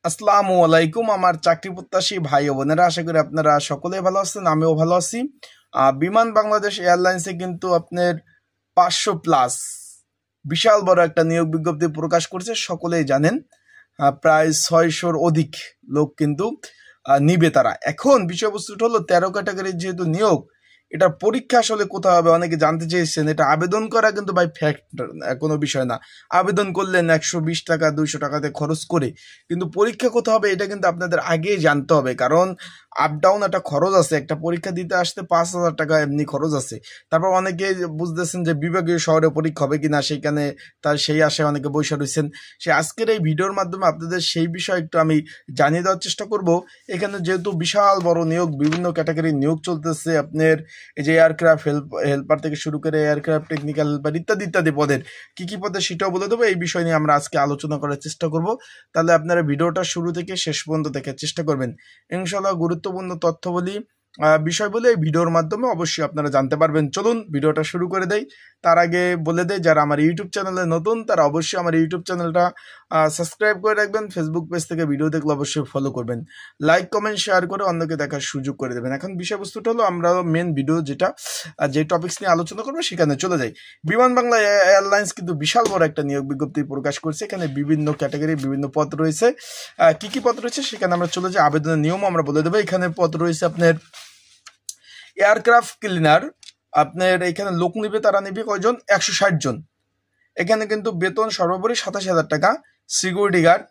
আসসালামু আলাইকুম আমার চাকরি প্রত্যাশী ভাই ও বোনেরা, আশা করি আপনারা সকলেই ভালো আছেন। আমিও ভালো আছি। বিমান বাংলাদেশ এয়ারলাইন্সে কিন্তু আপনার 500+ বিশাল বড় একটা নিয়োগ বিজ্ঞপ্তি প্রকাশ করছে, সকলেই জানেন। প্রায় 600-র অধিক লোক কিন্তু নিবে তারা। এখন বিষয়বস্তুটা হলো 13 ক্যাটাগরির যেহেতু নিয়োগ, এটার পরীক্ষা আসলে কোথায় হবে অনেকে জানতে চেয়েছেন। এটা আবেদন করা কিন্তু বাই ফ্যাক্ট কোনো বিষয় না। আবেদন করলেন 120 টাকা 200 টাকাতে খরচ করে, কিন্তু পরীক্ষা কোথায় হবে এটা কিন্তু আপনাদের আগেই জানতে হবে। কারণ আপ ডাউন একটা খরচ আছে, একটা পরীক্ষা দিতে আসতে 5,000 টাকা এমনি খরচ আছে। তারপর অনেকে বুঝতেছেন যে বিভাগীয় শহরে পরীক্ষা হবে কিনা, সেইখানে তার সেই আশায় অনেকে বসে রয়েছেন। সে আজকের এই ভিডিওর মাধ্যমে আপনাদের সেই বিষয় একটু আমি জানিয়ে দেওয়ার চেষ্টা করব। এখানে যেহেতু বিশাল বড় নিয়োগ, বিভিন্ন ক্যাটাগরির নিয়োগ চলতেছে, আপনার এই যে এয়ারক্রাফট হেল্পার থেকে শুরু করে এয়ারক্রাফট টেকনিক্যাল হেল্পার ইত্যাদি ইত্যাদি পদের কি পদে সেটাও বলে দেবো। এই বিষয় নিয়ে আমরা আজকে আলোচনা করার চেষ্টা করব। তাহলে আপনারা ভিডিওটা শুরু থেকে শেষ পর্যন্ত দেখার চেষ্টা করবেন। ইনশাআল্লাহ গুরুত্বপূর্ণ তথ্য বলি, বিষয় বলে এই ভিডিওর মাধ্যমে অবশ্যই আপনারা জানতে পারবেন। চলুন ভিডিওটা শুরু করে দেই। তার আগে বলে দেই, যারা আমার ইউটিউব চ্যানেলে নতুন তারা অবশ্যই আমার ইউটিউব চ্যানেলটা সাবস্ক্রাইব করে রাখবেন। ফেসবুক পেজ থেকে ভিডিও দেখলে অবশ্যই ফলো করবেন। লাইক কমেন্ট শেয়ার করে অন্যকে দেখার সুযোগ করে দেবেন। এখন বিষয়বস্তুটা হলো, আমরা মেন ভিডিও যে টপিকস নিয়ে আলোচনা করবো সেখানে চলে যাই। বিমান বাংলা এয়ারলাইন্স কিন্তু বিশাল বড় একটা নিয়োগ বিজ্ঞপ্তি প্রকাশ করছে। এখানে বিভিন্ন ক্যাটাগরি বিভিন্ন পদ রয়েছে। কি পদ রয়েছে সেখানে আমরা চলে যাই। আবেদনের নিয়ম আমরা বলে দেবো। এখানে পদ রয়েছে আপনার এয়ারক্রাফট ক্লিনার। আপনার এখানে লোক নিবে, তারা নিবে কয়জন? 160 জন। এখানে কিন্তু বেতন সর্বোপরি 27,000 টাকা। সিকিউরিটি গার্ড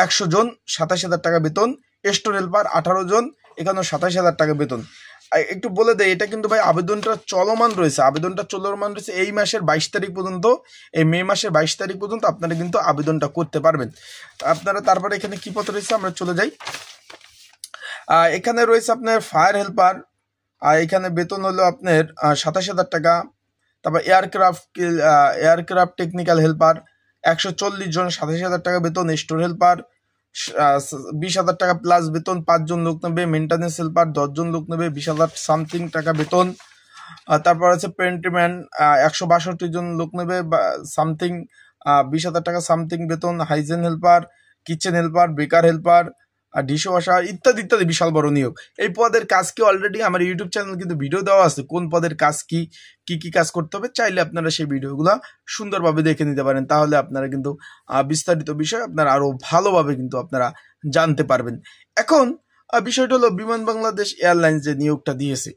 100 জন, 27,000 টাকা বেতন। স্টোর হেল্পার 18 জন, এখানেও 27,000 টাকা বেতন। একটু বলে দেয়, এটা কিন্তু ভাই আবেদনটা চলমান রয়েছে। এই মাসের 22 তারিখ পর্যন্ত, এই মে মাসের 22 তারিখ পর্যন্ত আপনারা কিন্তু আবেদনটা করতে পারবেন। আপনারা তারপরে এখানে কি পদ রয়েছে আমরা চলে যাই। এখানে রয়েছে আপনার ফায়ার হেল্পার, এখানে বেতন হলো আপনার 27,000 টাকা। তারপর এয়ারক্রাফট টেকনিক্যাল হেল্পার 140 জন, 27,000 টাকা বেতন। স্টোর হেল্পার 20,000 টাকা প্লাস বেতন, 5 জন লোক নেবে। মেনটেন্যান্স হেল্পার 10 জন লোক নেবে, 20,000 সামথিং টাকা বেতন। তারপর আছে পেন্টম্যান 162 জন লোক নেবে, সামথিং 20,000 টাকা সামথিং বেতন। হাইজেন হেল্পার, কিচেন হেল্পার, বেকার হেল্পার, ডিশওয়াশার ইত্যাদি ইত্যাদি বিশাল বড় নিয়োগ। এই পদের কাজ কি অলরেডি আমার ইউটিউব চ্যানেল কিন্তু ভিডিও দেওয়া আছে, কোন পদের কাজ কি কাজ করতে হবে। চাইলে আপনারা সেই ভিডিওগুলো সুন্দরভাবে দেখে নিতে পারেন। তাহলে আপনারা কিন্তু বিস্তারিত বিষয় আপনারা আরো ভালোভাবে কিন্তু আপনারা জানতে পারবেন। এখন বিষয়টা হলো, বিমান বাংলাদেশ এয়ারলাইন্স যে নিয়োগটা দিয়েছে,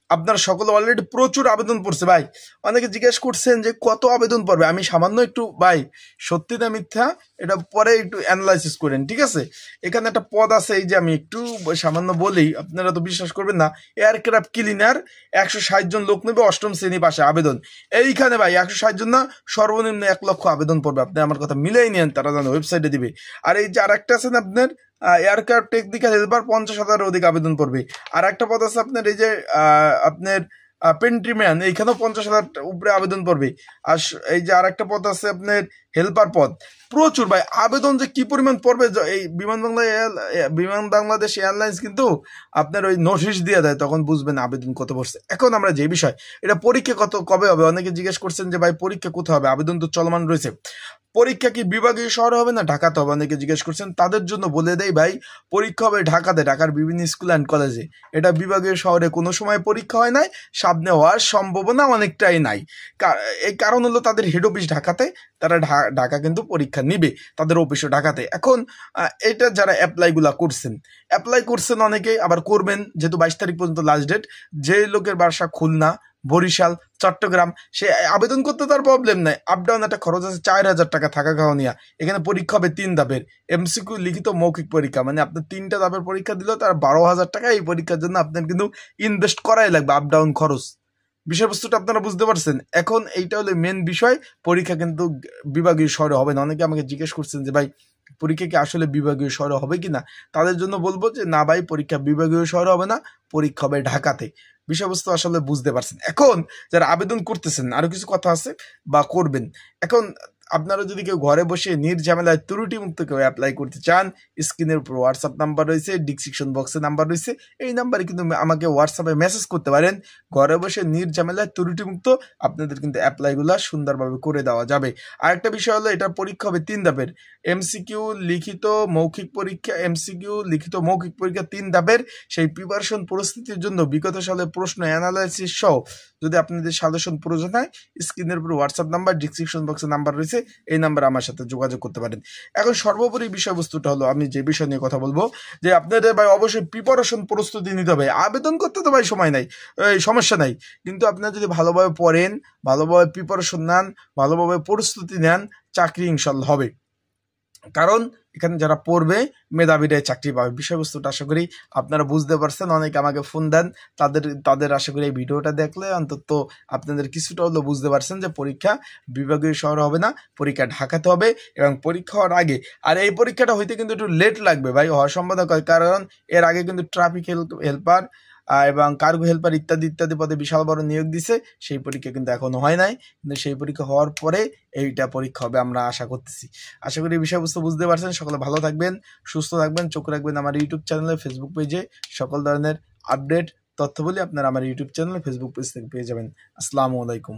আপনারা সকলে অলরেডি প্রচুর আবেদন পড়ছে ভাই। অনেকে জিজ্ঞেস করছেন যে কত আবেদন পড়বে। আমি সামান্য একটু ভাই, সত্যি না মিথ্যা এটা পরে একটু অ্যানালাইসিস করেন, ঠিক আছে? এখানে একটা পদ আছে, এই যে আমি একটু সামান্য বলি, আপনারা তো বিশ্বাস করবেন না। এয়ারক্রাফট ক্লিনার 160 জন লোক নেবে, 8ম শ্রেণী পাশে আবেদন। এইখানে ভাই 160 জন না, সর্বনিম্ন 1 লক্ষ আবেদন পড়বে। আপনি আমার কথা মিলেই নেন, তারা যেন ওয়েবসাইটে দিবে। আর এই যে আরেকটা আছেন আপনার এয়ারক্রাফট টেকনিক্যাল হেল্পার, 50,000-এর অধিক আবেদন পড়বে। আর একটা পদ আছে আপনার এই যে আপনার পেন্ট্রিম্যান, এইখানেও 50,000 উপরে আবেদন পড়বে। আর এই যে আর একটা পদ আছে আপনার হেল্পার পদ, প্রচুর ভাই আবেদন যে কি পরিমাণ পড়বে। এই বিমান বাংলাদেশ এয়ারলাইন্স কিন্তু আপনার ওই নোটিশ দিয়ে দেয়, তখন বুঝবেন আবেদন কত পড়ছে। এখন আমরা যে বিষয়, এটা পরীক্ষা কবে হবে অনেকে জিজ্ঞেস করছেন যে ভাই পরীক্ষা কোথায় হবে, আবেদন তো চলমান রয়েছে। পরীক্ষা কি বিভাগীয় শহরে হবে না ঢাকাতে হবে অনেকে জিজ্ঞেস করছেন। তাদের জন্য বলে দেই ভাই, পরীক্ষা হবে ঢাকাতে, ঢাকার বিভিন্ন স্কুল অ্যান্ড কলেজে। এটা বিভাগীয় শহরে কোনো সময় পরীক্ষা হয় নাই, সামনে হওয়ার সম্ভাবনা অনেকটাই নাই। এই কারণ হলো তাদের হেড অফিস ঢাকাতে, তারা ঢাকা কিন্তু পরীক্ষা নিবে, তাদের অফিসও ঢাকাতে। এখন এটা যারা অ্যাপ্লাই করছেন অনেকে, আবার করবেন, যেহেতু 22 তারিখ পর্যন্ত লাস্ট ডেট। যে লোকের বাসা খুলনা, বরিশাল, চট্টগ্রাম, সে আবেদন করতে তার প্রবলেম নাই। আপ ডাউন একটা খরচ আছে 4,000 টাকা থাকা খাওয়া নিয়ে। এখানে পরীক্ষা হবে 3 ধাপের, এমসিকিউ লিখিত মৌখিক পরীক্ষা। মানে আপনার 3টা ধাপের পরীক্ষা দিলেও তার 12,000 টাকা এই পরীক্ষার জন্য আপনার কিন্তু ইনভেস্ট করাই লাগবে, আপ ডাউন খরচ। বিষয়বস্তুটা আপনারা বুঝতে পারছেন। এখন এইটা হলো মেন বিষয়, পরীক্ষা কিন্তু বিভাগীয় শহরে হবে না। অনেকে আমাকে জিজ্ঞেস করছেন যে ভাই পরীক্ষা কি আসলে বিভাগীয় শহরে হবে কিনা। তাদের জন্য বলবো যে না ভাই, পরীক্ষা বিভাগীয় শহরে হবে না, পরীক্ষা হবে ঢাকাতে। বিষয়বস্তু আসলে বুঝতে পারছেন। এখন যারা আবেদন করতেছেন, আরো কিছু কথা আছে বা করবেন। এখন আপনারা যদি কেউ ঘরে বসে নির্ঝামেলায় ত্রুটিমুক্ত কেউ অ্যাপ্লাই করতে চান, স্ক্রিনের উপর হোয়াটসঅ্যাপ নাম্বার রয়েছে, ডিসক্রিপশন বক্সে নাম্বার রয়েছে, এই নাম্বারে কিন্তু আমাকে হোয়াটসঅ্যাপে মেসেজ করতে পারেন। ঘরে বসে নির্ঝামেলায় ত্রুটিমুক্ত আপনাদের কিন্তু অ্যাপ্লাইগুলো সুন্দরভাবে করে দেওয়া যাবে। আরেকটা বিষয় হলো, এটার পরীক্ষা হবে 3 ধাপের। এমসিকিউ লিখিত মৌখিক পরীক্ষা, এমসিকিউ লিখিত মৌখিক পরীক্ষা 3 ধাপের। সেই প্রিপারেশন প্রস্তুতির জন্য বিগত সালের প্রশ্ন অ্যানালাইসিস সহ যদি আপনাদের সাজেশন প্রয়োজন হয়, স্ক্রিনের উপর হোয়াটসঅ্যাপ নাম্বার, ডিসক্রিপশন বক্সে নাম্বার রয়েছে, এই নাম্বারে আমার সাথে যোগাযোগ করতে পারেন। এখন সর্বোপরি বিষয়বস্তুটা হলো, আমি যে বিষয় নিয়ে কথা বলবো, যে আপনাদের ভাই অবশ্যই প্রিপারেশন প্রস্তুতি নিতে হবে। আবেদন করতে তো ভাই সময় নাই, সমস্যা নাই, কিন্তু আপনারা যদি ভালোভাবে পড়েন, ভালোভাবে প্রিপারেশন নেন, ভালোভাবে প্রস্তুতি নেন, চাকরি ইনশাল্লাহ হবে। কারণ এখানে যারা পড়বে মেধাবীরাই চাকরি পাবে। বিষয়বস্তুটা আশা করি আপনারা বুঝতে পারছেন। অনেকে আমাকে ফোন দেন, তাদের আশা করি এই ভিডিওটা দেখলে অন্তত আপনাদের কিছুটা হলেও বুঝতে পারছেন যে পরীক্ষা বিভাগীয় শহরে হবে না, পরীক্ষা ঢাকাতে হবে, এবং পরীক্ষা হওয়ার আগে, আর এই পরীক্ষাটা হইতে কিন্তু একটু লেট লাগবে ভাই, হওয়ার সম্ভাবনা, কারণ এর আগে কিন্তু ট্রাফিক হেল্পার এবং কার্গো হেল্পার ইত্যাদি ইত্যাদি পদে বিশাল বড় নিয়োগ দিছে। সেই পরীক্ষা কিন্তু এখনো হয় নাই, কিন্তু সেই পরীক্ষা হওয়ার পরে এইটা পরীক্ষা হবে, আমরা আশা করতেছি। আশা করি বিষয়বস্তু বুঝতে পারছেন। সকলে ভালো থাকবেন, সুস্থ থাকবেন, চোখ রাখবেন আমার ইউটিউব চ্যানেলে, ফেসবুক পেজে। সকল ধরনের আপডেট তথ্যবলি আপনারা আমার ইউটিউব চ্যানেলে, ফেসবুক পেজ থেকে পেয়ে যাবেন। আসসালামু আলাইকুম।